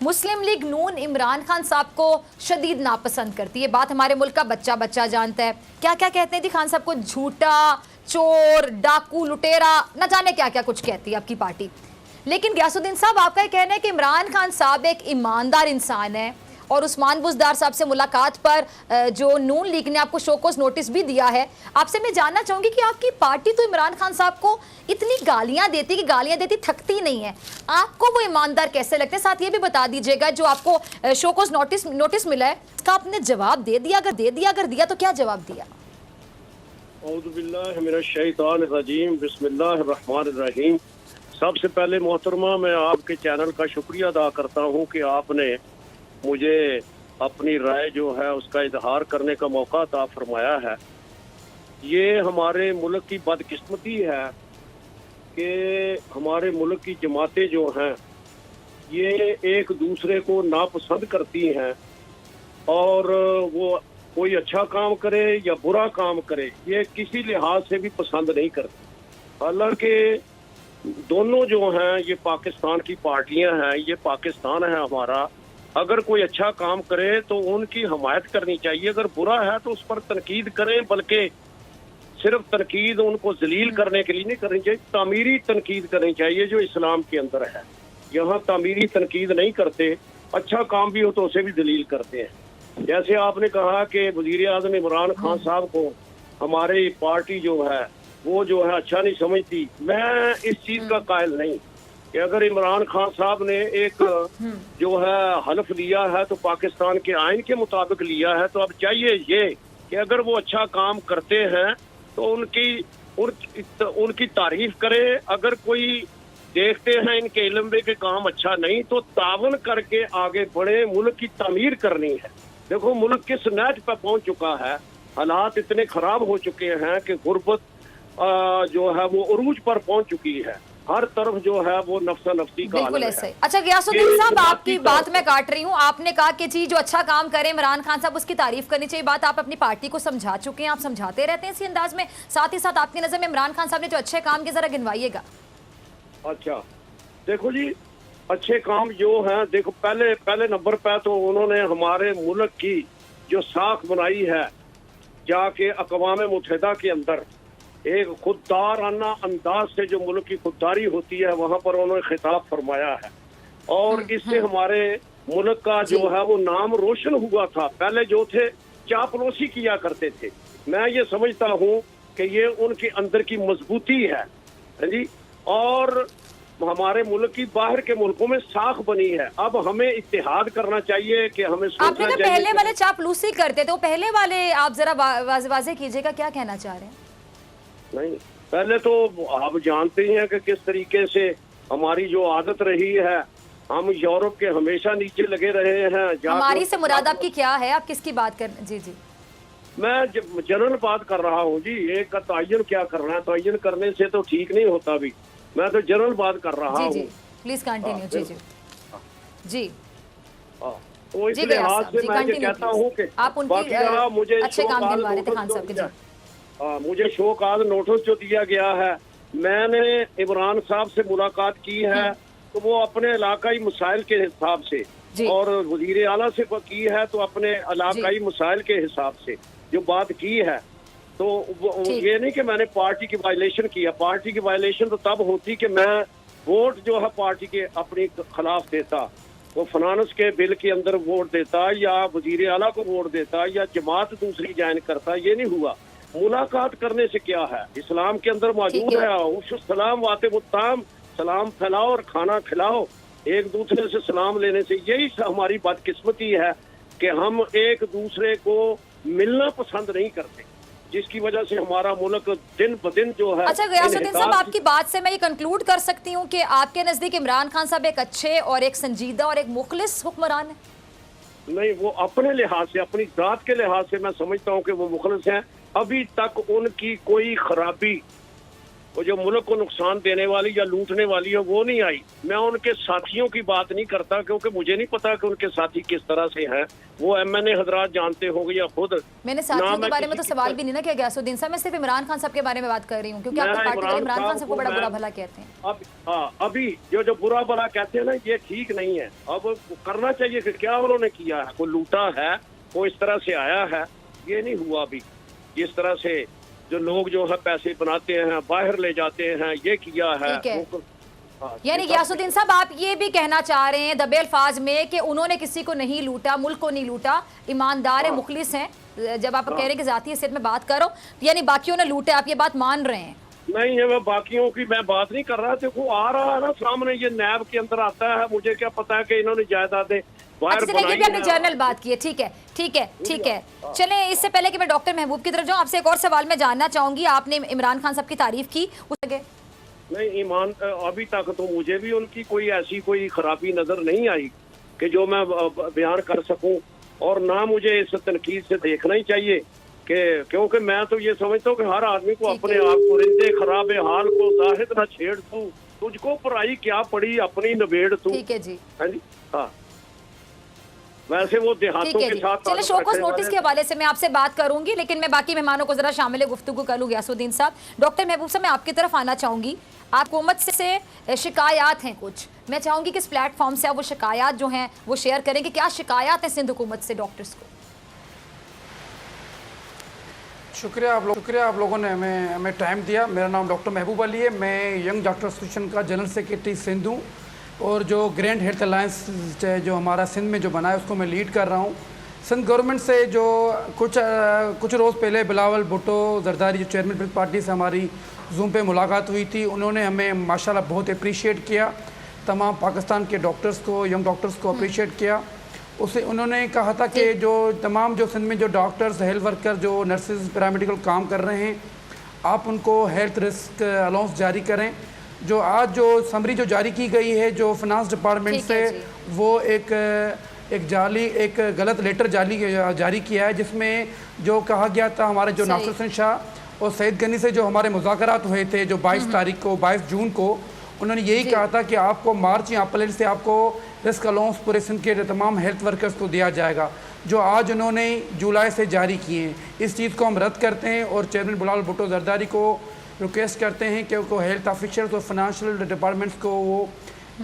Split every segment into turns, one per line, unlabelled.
मुस्लिम league नून इमरान खान साहब को शदीद नापसंद करती है। बात हमारे मुल्क का बच्चा बच्चा जानता है। क्या क्या कहते हैं जी खान साहब को, झूठा, चोर, डाकू, लुटेरा, न जाने क्या क्या कुछ कहती है आपकी पार्टी। लेकिन गयासुद्दीन साहब, आपका ये कहना है कि इमरान खान साहब एक ईमानदार इंसान है और उस्मान बुज़दार साहब से मुलाकात पर जो नून लीग ने आपको शोकॉज नोटिस भी दिया है। आपसे मैं जानना चाहूंगी कि आपकी पार्टी तो इमरान खान साहब को इतनी गालियां देती थकती नहीं है, आपको वो ईमानदार कैसे लगते हैं? साथ ये भी बता दीजिएगा, जो आपको शोकॉज नोटिस मिला है, इसका आपने जवाब दे दिया? अगर दिया तो क्या जवाब दिया?
बिस्मिल्लाहिर्रहमानिर्रहीम। सबसे पहले मोहतरमा, मैं आपके चैनल का शुक्रिया अदा करता हूँ कि आपने मुझे अपनी राय जो है उसका इजहार करने का मौका अता फरमाया है। ये हमारे मुल्क की बदकिस्मती है कि हमारे मुल्क की जमातें जो हैं ये एक दूसरे को नापसंद करती हैं और वो कोई अच्छा काम करे या बुरा काम करे ये किसी लिहाज से भी पसंद नहीं करती। हालांकि दोनों जो हैं ये पाकिस्तान की पार्टियां हैं, ये पाकिस्तान है हमारा। अगर कोई अच्छा काम करे तो उनकी हमायत करनी चाहिए, अगर बुरा है तो उस पर तनकीद करें, बल्कि सिर्फ तनकीद उनको जलील करने के लिए नहीं करनी चाहिए, तामीरी तनकीद करनी चाहिए जो इस्लाम के अंदर है। यहाँ तामीरी तनकीद नहीं करते, अच्छा काम भी हो तो उसे भी जलील करते हैं। जैसे आपने कहा कि वज़ीर आज़म इमरान खान साहब को हमारी पार्टी जो है वो जो है अच्छा नहीं समझती, मैं इस चीज का कायल नहीं कि अगर इमरान खान साहब ने एक जो है हल्फ लिया है तो पाकिस्तान के आइन के मुताबिक लिया है, तो अब चाहिए ये कि अगर वो अच्छा काम करते हैं तो उनकी तारीफ करें। अगर कोई देखते हैं इनके इल्म में के काम अच्छा नहीं तो तावन करके आगे बढ़े, मुल्क की तामीर करनी है। देखो मुल्क किस नहज पर पहुंच चुका है, हालात इतने खराब हो चुके हैं कि गुर्बत जो है वो उरूज पर पहुंच चुकी है, हर तरफ जो है वो नफ्सा नफ्सी का
बिल्कुल ऐसे। अच्छा गयासुद्दीन साहब, आपकी बात मैं काट रही हूँ। आपने कहा कि जी जो अच्छा काम करे इमरान खान साहब उसकी तारीफ करनी चाहिए। बात आप अपनी पार्टी को समझा चुके हैं, आप समझाते रहते हैं इसी अंदाज में। साथ ही साथ आपकी नजर में इमरान खान साहब ने जो अच्छे काम किए जरा गिनवाइएगा।
अच्छा देखो जी, अच्छे काम जो हैं, देखो पहले नंबर पे तो उन्होंने हमारे मुल्क की जो साख बनाई है, जाके अक़वाम मुत्तहिदा के अंदर एक खुददाराना अंदाज से जो मुल्क की खुददारी होती है वहां पर उन्होंने खिताब फरमाया है और इससे हमारे मुल्क का जो है वो नाम रोशन हुआ था। पहले जो थे चापलूसी किया करते थे, मैं ये समझता हूँ कि ये उनके अंदर की मजबूती है जी, और हमारे मुल्क की बाहर के मुल्कों में साख बनी है। अब हमें इत्तेहाद करना चाहिए कि हमें
आपने कहा पहले वाले चापलूसी करते थे, वो पहले वाले आप जरा वाज़े कीजिएगा, क्या कहना चाह रहे हैं?
नहीं, पहले तो आप जानते ही हैं कि किस तरीके से हमारी जो आदत रही है, हम यूरोप के हमेशा नीचे लगे रहे हैं।
हमारी से मुराद आपकी क्या है, आप किसकी बात कर? जी जी,
मैं जनरल बात कर रहा हूँ जी। एक का तयन क्या करना है, तयन करने से तो ठीक नहीं होता भी, मैं तो जनरल बात कर रहा हूँ।
Please continue. जी जी जी,
तो इस लिहाज से मैं ये कहता हूँ कि
आप उनकी
मुझे
अच्छे काम गिनवा रहे थे खान साहब के।
मुझे शोकॉज नोटिस जो दिया गया है, मैंने इमरान साहब से मुलाकात की है तो वो अपने इलाकाई मसाइल के हिसाब से और वजीर आला से की है तो अपने इलाकाई मसाइल के हिसाब से जो बात की है, तो ये नहीं कि मैंने पार्टी की वायलेशन किया। पार्टी की वायलेशन तो तब होती कि मैं वोट जो है पार्टी के अपने खिलाफ देता, वो फाइनेंस के बिल के अंदर वोट देता या वजीर आला को वोट देता या जमात दूसरी ज्वाइन करता, ये नहीं हुआ। मुलाकात करने से क्या है, इस्लाम के अंदर मौजूद है उस सलाम वाते मुत्ताम, सलाम फैलाओ और खाना खिलाओ, एक दूसरे से सलाम लेने से। यही हमारी बदकिस्मती है कि हम एक दूसरे को मिलना पसंद नहीं करते, जिसकी वजह से हमारा मुल्क दिन ब दिन जो है।
अच्छा गयासुद्दीन साहब, आपकी बात से मैं ये कंक्लूड कर सकती हूँ कि आपके नजदीक इमरान खान साहब एक अच्छे और एक संजीदा और एक मुखलिस हुक्मरान है?
नहीं, वो अपने लिहाज से, अपनी जात के लिहाज से मैं समझता हूँ कि वो मुखलिस हैं। अभी तक उनकी कोई खराबी वो जो मुल्क को नुकसान देने वाली या लूटने वाली है वो नहीं आई। मैं उनके साथियों की बात नहीं करता, क्योंकि मुझे नहीं पता कि उनके साथी किस तरह से हैं। वो MNA हजरात जानते होंगे या खुद।
मैंने साथियों के बारे में तो सवाल भी नहीं ना किया गयासुद्दीन साहब, मैं सिर्फ इमरान खान साहब के बारे में बात कर रही हूँ, क्योंकि आपकी पार्टी वाले इमरान खान साहब को बड़ा बुरा भला कहते हैं।
अब अभी जो बुरा भला कहते हैं ना, ये ठीक नहीं है। अब करना चाहिए कि क्या उन्होंने किया है, कोई लूटा है, कोई इस तरह से आया है, ये नहीं हुआ अभी। इस तरह से जो लोग जो है पैसे बनाते हैं, बाहर ले जाते हैं, ये किया है।
यानी गयासुद्दीन साहब आप ये भी कहना चाह रहे हैं दबे अल्फाज में कि उन्होंने किसी को नहीं लूटा, मुल्क को नहीं लूटा, ईमानदार है, मुखलिस हैं। जब आप कह रहे हैं कि जाती हैसियत में बात करो, यानी बाकियों ने लूटे, आप ये बात मान रहे हैं?
नहीं है, मैं बाकियों की मैं बात नहीं कर रहा था। वो आ रहा है ना सामने, ये नैब के अंदर आता है, मुझे क्या पता है कि इन्होंने जायदादें
अपनी जर्नल बात की है। ठीक है, ठीक है, ठीक है। चलें, इससे पहले कि मैं डॉक्टर महबूब की तरफ जाऊं, आपसे एक और सवाल मैं जानना चाहूंगी। आपने इमरान खान साहब की तारीफ की, उस
नहीं ईमान, अभी तक तो मुझे भी उनकी कोई ऐसी कोई खराबी नजर नहीं आई कि जो मैं बयान कर सकूं, और ना मुझे इस तनकीद से देखना ही चाहिए कि, क्योंकि मैं तो ये समझता हूँ कि हर आदमी को अपने आप को रिंदे खराबे हाल को जाहिद न छेड़ तू, तुझको पराई क्या पड़ी अपनी नबेड़ तू।
ठीक है जी,
हाँ। वैसे वो देहातों के साथ।
चलिए, शोकस नोटिस के हवाले से मैं आपसे बात करूंगी, लेकिन मैं बाकी मेहमानों को जरा शामिल गुफ्तगू कर लूँ। गयासुद्दीन साहब, डॉक्टर महबूब साहब, मैं आपकी तरफ आना चाहूंगी। आप हुकूमत से शिकायत हैं कुछ, मैं चाहूंगी कि इस प्लेटफॉर्म से आप वो शिकायत जो हैं वो शेयर करें कि क्या शिकायत है सिंध हुकूमत से डॉक्टर्स को।
शुक्रिया आप लोगों ने हमें टाइम दिया। मेरा नाम डॉक्टर महबूब अली है, मैं यंग डॉक्टर एसोसिएशन का जनरल सेक्रेटरी सिंध हूँ, और जो ग्रैंड हेल्थ अलायंस जो हमारा सिंध में जो बना है उसको मैं लीड कर रहा हूँ। सिंध गवर्नमेंट से जो कुछ रोज़ पहले बिलावल भुट्टो जरदारी जो चेयरमैन पीपल्स पार्टी से हमारी जूम पे मुलाकात हुई थी, उन्होंने हमें माशाल्लाह बहुत अप्रिशिएट किया। तमाम पाकिस्तान के डॉक्टर्स को, यंग डॉक्टर्स को अप्रिशिएट किया। उसे उन्होंने कहा था कि जो तमाम जो सिंध में जो डॉक्टर्स, हेल्थ वर्कर, जो नर्सेज, पैरामेडिकल काम कर रहे हैं, आप उनको हेल्थ रिस्क अलाउंस जारी करें। जो आज जो समरी जो जारी की गई है जो फिनांस डिपार्टमेंट से, वो एक गलत लेटर जारी किया है, जिसमें जो कहा गया था हमारे जो नासिर हुसैन शाह और सईद गनी से जो हमारे मुज़ाकरात हुए थे जो 22 जून को, उन्होंने यही कहा था कि आपको मार्च या अप्रैल से आपको रिस्क अलाउंस पूरे सिंध के तमाम हेल्थ वर्कर्स को दिया जाएगा, जो आज उन्होंने जुलाई से जारी किए हैं। इस चीज़ को हम रद्द करते हैं और चेयरमैन बिलावल भुट्टो जरदारी को रिक्वेस्ट करते हैं कि उनको हेल्थ ऑफिसर्स और फाइनेंशियल डिपार्टमेंट्स को वो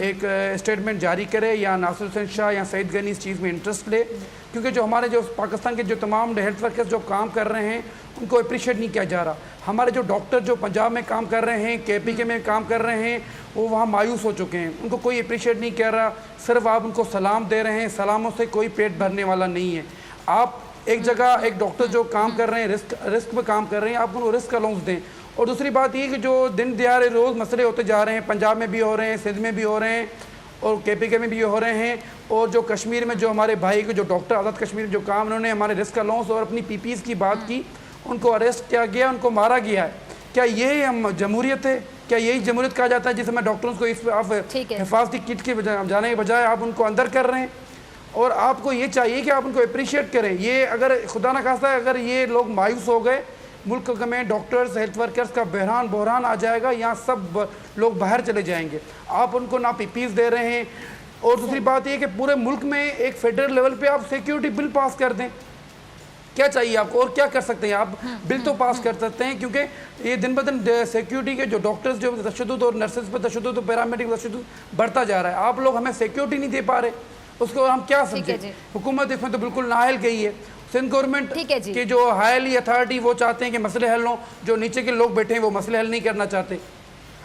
एक स्टेटमेंट जारी करे, या नासिर हुसैन शाह या सईद गनी इस चीज़ में इंटरेस्ट ले, क्योंकि जो हमारे जो पाकिस्तान के जो तमाम हेल्थ वर्कर्स जो काम कर रहे हैं उनको अप्रिशिएट नहीं किया जा रहा। हमारे जो डॉक्टर जो पंजाब में काम कर रहे हैं, KPK में काम कर रहे हैं, वो वहाँ मायूस हो चुके हैं, उनको कोई अप्रिशिएट नहीं कर रहा। सिर्फ आप उनको सलाम दे रहे हैं, सलामों से कोई पेट भरने वाला नहीं है। आप एक जगह एक डॉक्टर जो काम कर रहे हैं, रिस्क में काम कर रहे हैं, आप उनको रिस्क अलाउंस दें। और दूसरी बात ये कि जो दिन दिहाड़े रोज़ मसले होते जा रहे हैं, पंजाब में भी हो रहे हैं, सिंध में भी हो रहे हैं और KPK में भी हो रहे हैं, और जो कश्मीर में जो हमारे भाई के जो डॉक्टर आज़ाद कश्मीर जो काम, उन्होंने हमारे रिस्क अलाउंस और अपनी PPs की बात की, उनको अरेस्ट किया गया, उनको मारा गया है। क्या ये हम जमहूरियत है? क्या यही जमहूरियत कहा जाता है जिसमें डॉक्टरों को इस आप हिफाजती किट के जाने के बजाय आप उनको अंदर कर रहे हैं? और आपको ये चाहिए कि आप उनको अप्रिशिएट करें। ये अगर खुदा न खास्ता अगर ये लोग मायूस हो गए, मुल्क में डॉक्टर्स, हेल्थ वर्कर्स का बहरान आ जाएगा, यहाँ सब लोग बाहर चले जाएंगे। आप उनको ना PPs दे रहे हैं, और दूसरी बात ये कि पूरे मुल्क में एक फेडरल लेवल पे आप सिक्योरिटी बिल पास कर दें। क्या चाहिए आपको और क्या कर सकते हैं? आप बिल तो पास कर सकते हैं, क्योंकि ये दिन ब दिन सिक्योरिटी के जो डॉक्टर्स जो तशद्दुद और नर्सेज पर तशद्दुद और पैरामेडिकल तशद्दुद बढ़ता जा रहा है। आप लोग हमें सिक्योरिटी नहीं दे पा रहे, उसको हम क्या समझें? हुकूमत इसमें तो बिल्कुल नाअहल गई है। सिंध गवर्नमेंट के जो हाईली अथॉरिटी वो चाहते हैं कि मसले हल हों, जो नीचे के लोग बैठे हैं वो मसले हल नहीं करना चाहते।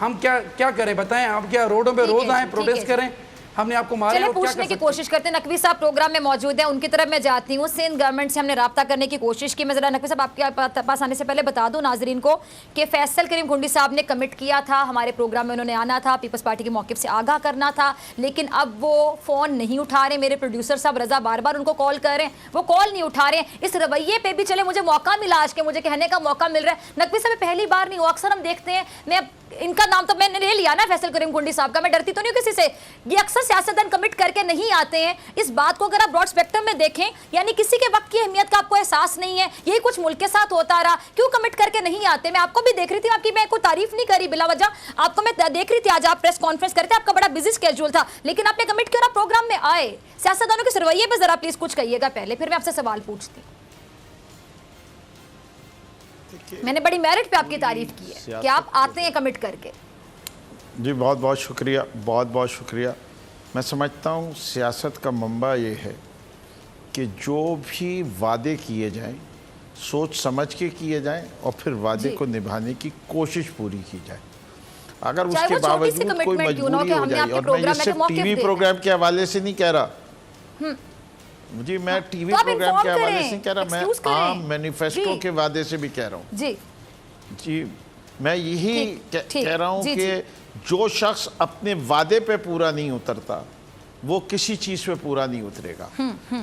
हम क्या करें बताएं? आप क्या रोडों पे रोज आए, प्रोटेस्ट करें? हमने आपको मारा?
चलिए पूछने की कोशिश करते हैं। नकवी साहब प्रोग्राम में मौजूद हैं, उनकी तरफ मैं जाती हूँ। सिंध गवर्नमेंट से हमने राब्ता करने की कोशिश की। मैं जरा नकवी साहब आपके पास आने से पहले बता दूं नाजरीन को कि फैसल करीम घुंडी साहब ने कमिट किया था हमारे प्रोग्राम में, उन्होंने आना था, पीपल्स पार्टी के मौक़िफ़ से आगाह करना था, लेकिन अब वो फ़ोन नहीं उठा रहे। मेरे प्रोड्यूसर साहब रजा बार बार उनको कॉल कर रहे हैं, वो कॉल नहीं उठा रहे हैं। इस रवैये पर भी चले मुझे मौका मिला, आज के मुझे कहने का मौका मिल रहा है। नकवी साहब पहली बार नहीं हुआ, अक्सर हम देखते हैं, मैं इनका नाम तो मैंने ले लिया ना, फैसल करीम कुंडी साहब का, मैं डरती तो नहीं हूं किसी से। ये अक्सर सियासतदान कमिट करके नहीं आते हैं। इस बात को अगर आप ब्रॉड स्पेक्ट्रम में देखें, यानी किसी के वक्त की अहमियत का आपको एहसास नहीं है, यही कुछ मुल्क के साथ होता रहा, क्यों कमिट करके नहीं आते? मैं आपको भी देख रही थी, आपकी मैं कोई तारीफ नहीं करी बिला वजह, आपको मैं देख रही थी, आज आप प्रेस कॉन्फ्रेंस करते, आपका बड़ा बिजी स्केड्यूल था, लेकिन आपने कमिट किया, प्रोग्राम में आए। सियासतदानों के रवैये पे जरा प्लीज कुछ कहिएगा पहले, फिर मैं आपसे सवाल पूछती। मैंने बड़ी मेरिट पे आपकी तारीफ की है कि आप आते हैं कमिट करके।
जी बहुत बहुत शुक्रिया, बहुत बहुत शुक्रिया। मैं समझता हूँ सियासत का मंबा ये है कि जो भी वादे किए जाएं सोच समझ के किए जाएं और फिर वादे को निभाने की कोशिश पूरी की जाए। अगर उसके बावजूद कोई मजबूरी हो जाए, और मैं ये सिर्फ टीवी प्रोग्राम के हवाले से नहीं कह रहा जी, मैं टीवी प्रोग्राम के हवाले से नहीं कह रहा, मैं आम मैनिफेस्टो के वादे से भी कह रहा हूँ जी। मैं यही कह रहा हूँ कि जो शख्स अपने वादे पे पूरा नहीं उतरता वो किसी चीज़ पे पूरा नहीं उतरेगा।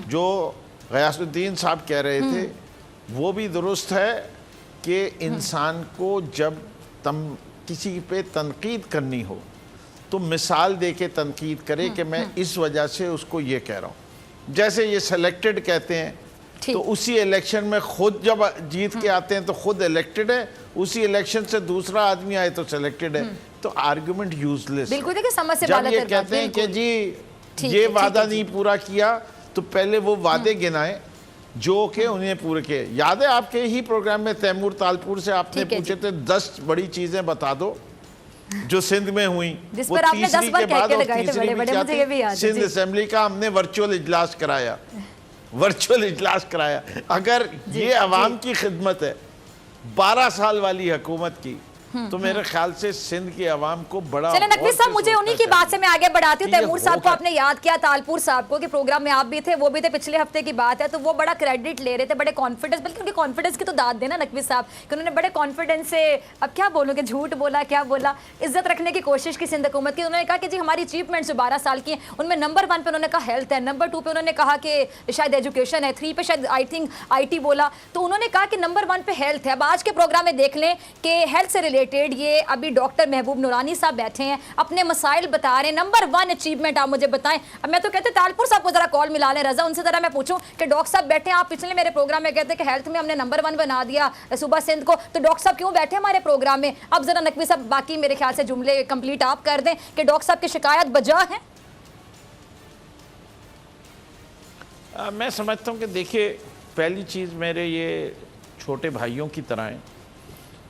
जो गयासुद्दीन साहब कह रहे थे वो भी दुरुस्त है कि इंसान को जब किसी पे तनकीद करनी हो तो मिसाल दे के तनकीद करे कि मैं इस वजह से उसको ये कह रहा हूँ। जैसे ये सिलेक्टेड कहते हैं, तो उसी इलेक्शन में खुद जब जीत के आते हैं तो खुद इलेक्टेड है, उसी इलेक्शन से दूसरा आदमी आए तो सिलेक्टेड है, तो आर्गुमेंट यूजलेस।
बिल्कुल देखिए, समझ से
जब ये कहते हैं कि जी ये वादा नहीं पूरा किया तो पहले वो वादे गिनाए जो कि उन्हें पूरे किए। याद है आपके ही प्रोग्राम में तैमूर तालपुर से आपने पूछे थे 10 बड़ी चीजें बता दो जो सिंध में हुई, वो तीसरी के बाद और तीसरी में क्या थी? सिंध असेंबली का हमने वर्चुअल इजलास कराया, वर्चुअल इजलास कराया। अगर ये अवाम की खिदमत है 12 साल वाली हुकूमत की, तो मेरे ख्याल से सिंध के अवाम को बड़ा।
चले नकवी साहब, मुझे उन्हीं की बात से मैं आगे बढ़ाती हूँ। तैमूर साहब को आपने याद किया, तालपुर साहब को, कि प्रोग्राम में आप भी थे, वो भी थे, पिछले हफ्ते की बात है, तो वो बड़ा क्रेडिट ले रहे थे, बड़े कॉन्फिडेंस, बल्कि उनके कॉन्फिडेंस की तो दाद देना नकवी साहब कि उन्होंने बड़े कॉन्फिडेंस से, अब क्या बोलोगे, झूठ बोला, क्या बोला, इज्जत रखने की कोशिश की सिंध हुकूमत की। उन्होंने कहा कि जी हमारी अचीवमेंट्स 12 साल की हैं, उनमें नंबर 1 पे उन्होंने कहा हेल्थ है, नंबर 2 पे उन्होंने कहा कि शायद एजुकेशन है, 3 पे शायद आई थिंक IT बोला, तो उन्होंने कहा कि नंबर 1 पे हेल्थ है। अब आज के प्रोग्राम में देख लें कि हेल्थ से रिलेटेड ये अभी डॉक्टर महबूब नूरानी साहब बैठे हैं, अपने मसाइल बता रहे हैं। नंबर 1 अचीवमेंट आप मुझे बताएं। अब मैं तो कहते तालपुर साहब को जरा कॉल मिला लें, रजा उनसे जरा मैं पूछूं कि डॉक्टर साहब बैठे हैं, आप पिछले मेरे प्रोग्राम में कहते कि हेल्थ में हमने नंबर 1 बना दिया सूबा सिंध को, तो डॉक्टर साहब क्यों बैठे हमारे प्रोग्राम में? अब जरा नकवी साहब बाकी मेरे ख्याल से जुमले कंप्लीट आप कर दें कि डॉक्टर साहब की शिकायत बजा है।
मैं समझता हूँ कि देखिए, पहली चीज़ मेरे ये छोटे भाइयों की तरह हैं,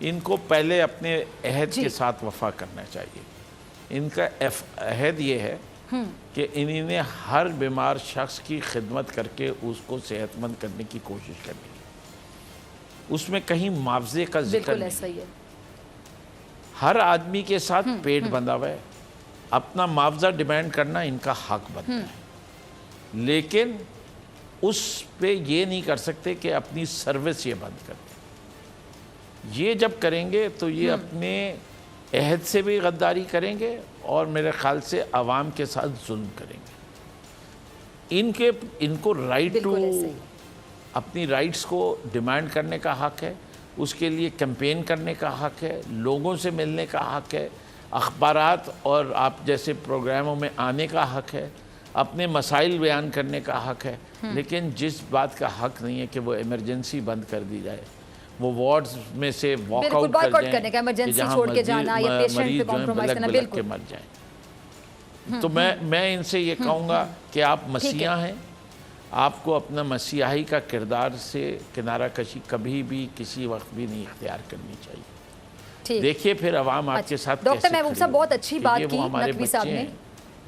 इनको पहले अपने अहद के साथ वफा करना चाहिए। इनका अहद ये है कि इन्होंने हर बीमार शख्स की खिदमत करके उसको सेहतमंद करने की कोशिश करनी है। उसमें कहीं मुआवजे का जिक्र नहीं है। हर आदमी के साथ पेट बंधा हुआ है, अपना मुआवजा डिमांड करना इनका हक बनता है, लेकिन उस पे ये नहीं कर सकते कि अपनी सर्विस ये बंद कर दें। ये जब करेंगे तो ये अपने अहद से भी गद्दारी करेंगे और मेरे ख्याल से अवाम के साथ जुल्म करेंगे। इनको राइट टू अपनी राइट्स को डिमांड करने का हक है, उसके लिए कैंपेन करने का हक है, लोगों से मिलने का हक है, अखबारात और आप जैसे प्रोग्रामों में आने का हक है, अपने मसाइल बयान करने का हक है। लेकिन जिस बात का हक नहीं है कि वो इमरजेंसी बंद कर दी जाए, वो वार्ड्स में से वॉकआउट
करने का, इमरजेंसी छोड़ के जाना या पेशेंट पे कॉम्प्रोमाइज करना, बिल्कुल
मर जाए। तो मैं इनसे ये कहूँगा कि आप मसीहा हैं, आपको अपना मसीहाई का किरदार से किनारा कशी कभी भी किसी वक्त भी नहीं इख्तियार करनी चाहिए। देखिए फिर अवाम आपके साथ।
डॉक्टर महबूब साहब बहुत अच्छी बात की नकवी साहब ने,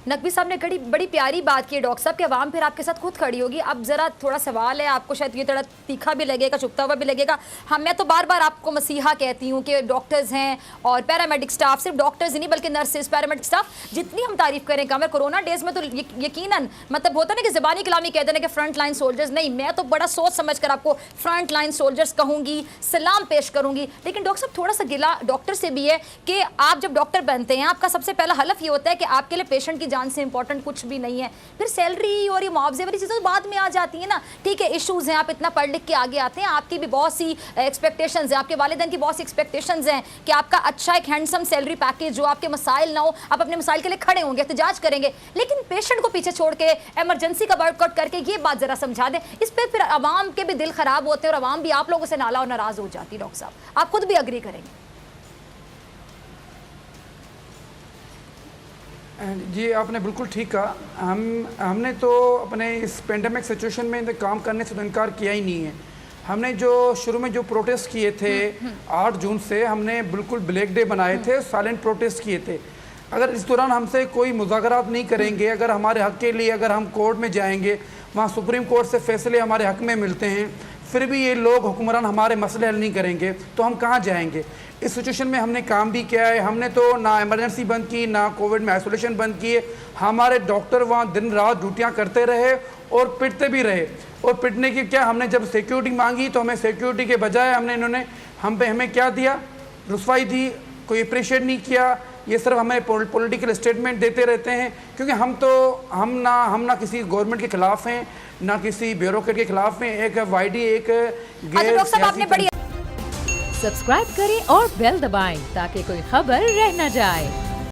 नकवी साहब ने बड़ी प्यारी बात की। डॉक्टर साहब की आवाम फिर आपके साथ खुद खड़ी होगी। अब जरा थोड़ा सवाल है, आपको शायद ये थोड़ा तीखा भी लगेगा, चुभता हुआ भी लगेगा। मैं तो बार बार आपको मसीहा कहती हूँ कि डॉक्टर्स हैं और पैरामेडिक स्टाफ, सिर्फ डॉक्टर्स ही नहीं बल्कि नर्सेज, पैरामेडिक स्टाफ, जितनी हम तारीफ करें कम है। कोरोना डेज में तो यकीनन मतलब होता है ना कि ज़बानी कलामी कहते हैं कि फ्रंट लाइन सोल्जर्स, नहीं, मैं तो बड़ा सोच समझ कर आपको फ्रंट लाइन सोल्जर्स कहूँगी, सलाम पेश करूँगी। लेकिन डॉक्टर साहब थोड़ा सा गिला डॉक्टर से भी है कि आप जब डॉक्टर बनते हैं आपका सबसे पहला हलफ ये होता है कि आपके लिए पेशेंट की जान से इंपॉर्टेंट कुछ भी नहीं है। फिर सैलरी और ये मुआवजे वाली चीज़ें तो बाद में आ जाती है ना। ठीक है, इश्यूज़ हैं, आप इतना पढ़ लिख के आगे आते हैं, आपकी भी बहुत सी एक्सपेक्टेशंस हैं, आपके वालिदैन की बहुत सी एक्सपेक्टेशंस हैं कि आपका अच्छा एक हैंडसम सैलरी पैकेज जो आपके मसाइल ना हो, आप अपने मसाइल के लिए खड़े होंगे, एहतजाज करेंगे। लेकिन पेशेंट को पीछे छोड़ के इमरजेंसी का बाइकआउट करके ये बात जरा समझा दें। इस पर फिर आवाम के भी दिल खराब होते हैं और आवाम भी आप लोगों से नाला और नाराज हो जाती है। डॉक्टर साहब, आप खुद भी अग्री करेंगे?
जी, आपने बिल्कुल ठीक कहा। हमने तो अपने इस पेंडेमिक सिचुएशन में काम करने से तो इनकार किया ही नहीं है। हमने जो शुरू में जो प्रोटेस्ट किए थे 8 जून से, हमने बिल्कुल ब्लैक डे बनाए थे, साइलेंट प्रोटेस्ट किए थे। अगर इस दौरान हमसे कोई मुज़ाकरात नहीं करेंगे, अगर हमारे हक़ के लिए अगर हम कोर्ट में जाएंगे, वहाँ सुप्रीम कोर्ट से फैसले हमारे हक़ में मिलते हैं, फिर भी ये लोग हुक्मरान हमारे मसले हल नहीं करेंगे, तो हम कहाँ जाएंगे? इस सिचुएशन में हमने काम भी किया है। हमने तो ना इमरजेंसी बंद की, ना कोविड में आइसोलेशन बंद किए। हमारे डॉक्टर वहाँ दिन रात ड्यूटियाँ करते रहे और पिटते भी रहे। और पिटने की क्या, हमने जब सिक्योरिटी मांगी तो हमें सिक्योरिटी के बजाय इन्होंने हमें क्या दिया? रुसवाई दी, कोई अप्रिशिएट नहीं किया। ये सिर्फ हमें पॉलिटिकल स्टेटमेंट देते रहते हैं, क्योंकि हम ना किसी गवर्नमेंट के खिलाफ हैं, ना किसी ब्यूरोक्रेट के खिलाफ हैं। एक वाईडी एक
डॉक्टर साहब, आपने बड़ी
सब्सक्राइब करें और बेल दबाएं ताकि कोई खबर रह न जाए।